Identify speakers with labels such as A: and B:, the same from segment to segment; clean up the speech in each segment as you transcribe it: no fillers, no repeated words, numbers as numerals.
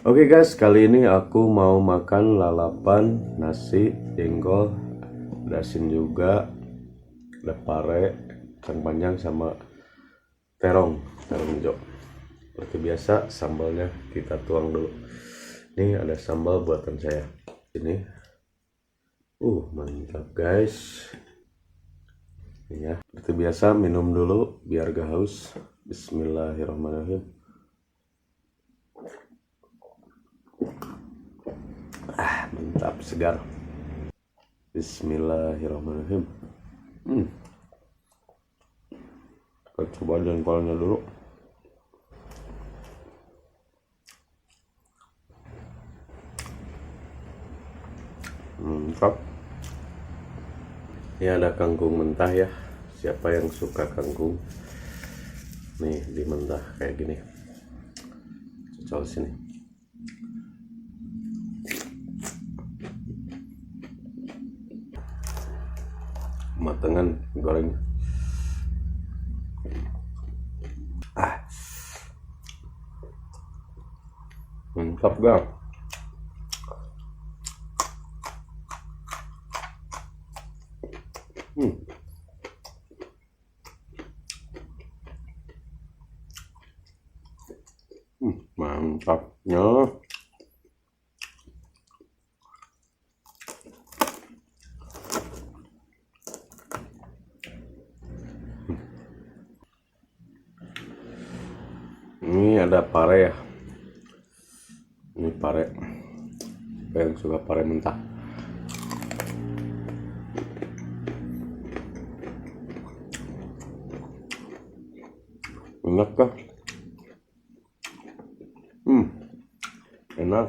A: Oke guys, kali ini aku mau makan lalapan, nasi, jengkol, ada asin juga, ada pare, kacang panjang sama terong hijau. Seperti biasa sambalnya kita tuang dulu. Ini ada sambal buatan saya. Ini, mantap guys. Ini ya, seperti biasa minum dulu biar gak haus. Bismillahirrahmanirrahim. Mantap, segar. Bismillahirrahmanirrahim. Kita coba jengkolnya dulu. Mantap. Ini ada kangkung mentah ya. Siapa yang suka kangkung? Nih dimentah kayak gini. Cocol sini. Matangan goreng. Mantap gak? Mantapnya. Ini ada pare ya. Ini pare. Yang suka pare mentah. Enak kah? Enak.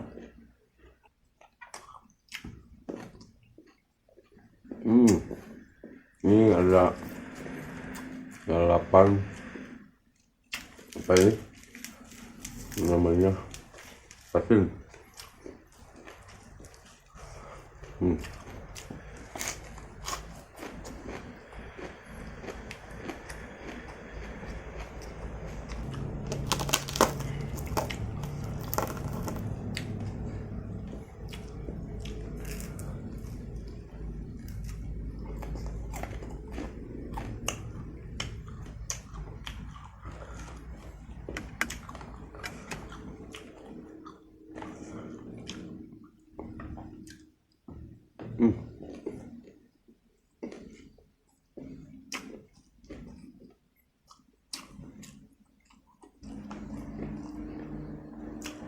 A: Ini ada lalapan apa ini namanya, asin.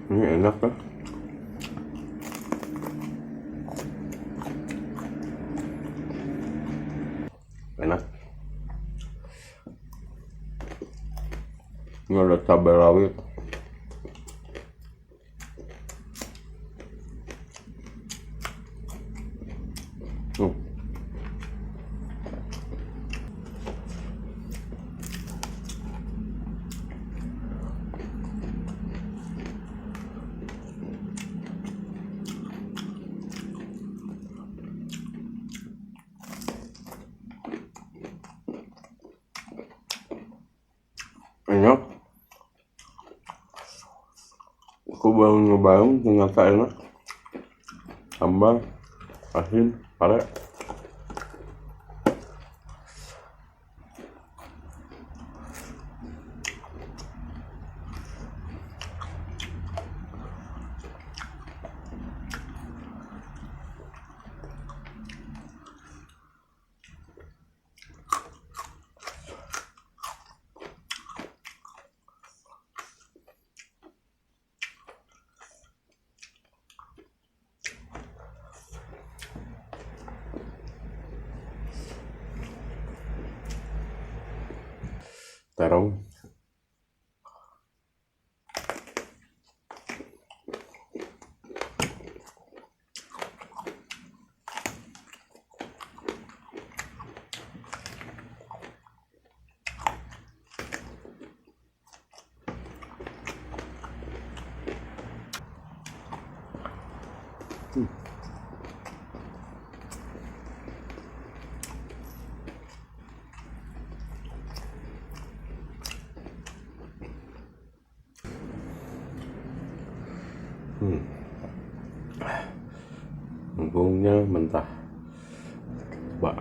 A: Ini enak kan? Enak. Ini ada cabai rawit. Enak. Aku baru nyobain, ternyata enak. Sambal, asin, pare. Terong. Kangkungnya mentah. Coba.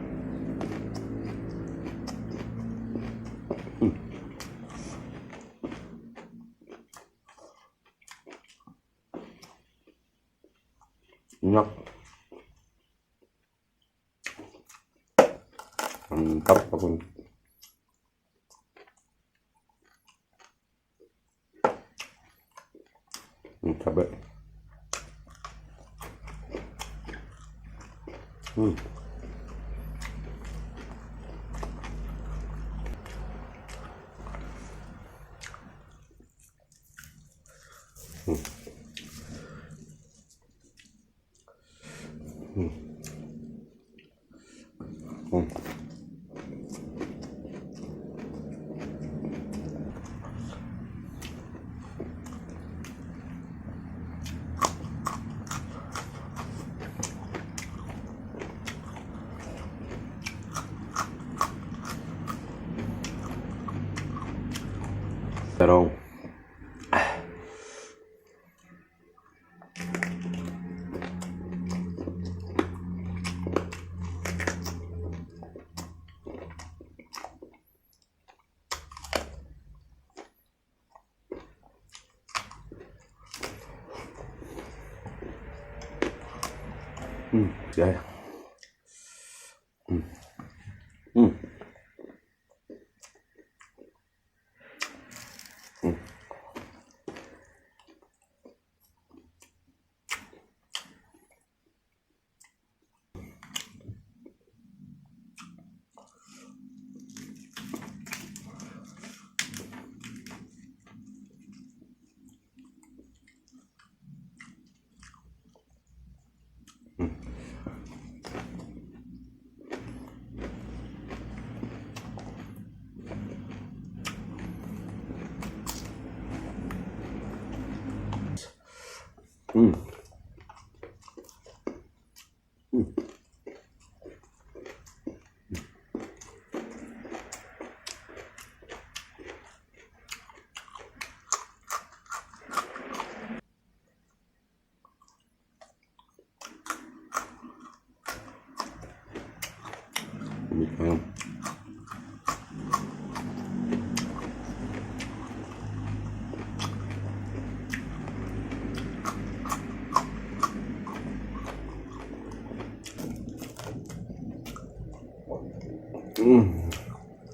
A: Enak. Mantap aku. Cabai. Terong. Ya.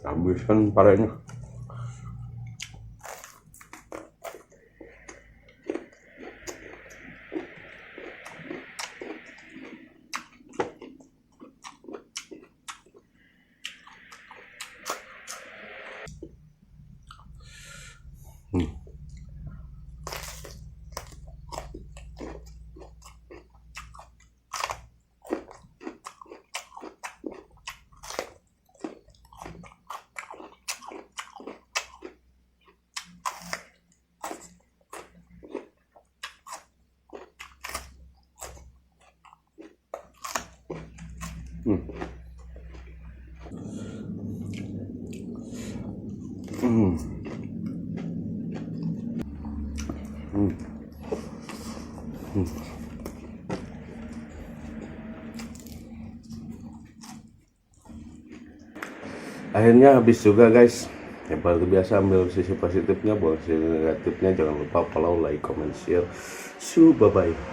A: Habiskan parenya. Akhirnya habis juga guys. Ya, seperti biasa ambil sisi positifnya, buang sisi negatifnya. Jangan lupa follow, like, comment, share. Bye bye.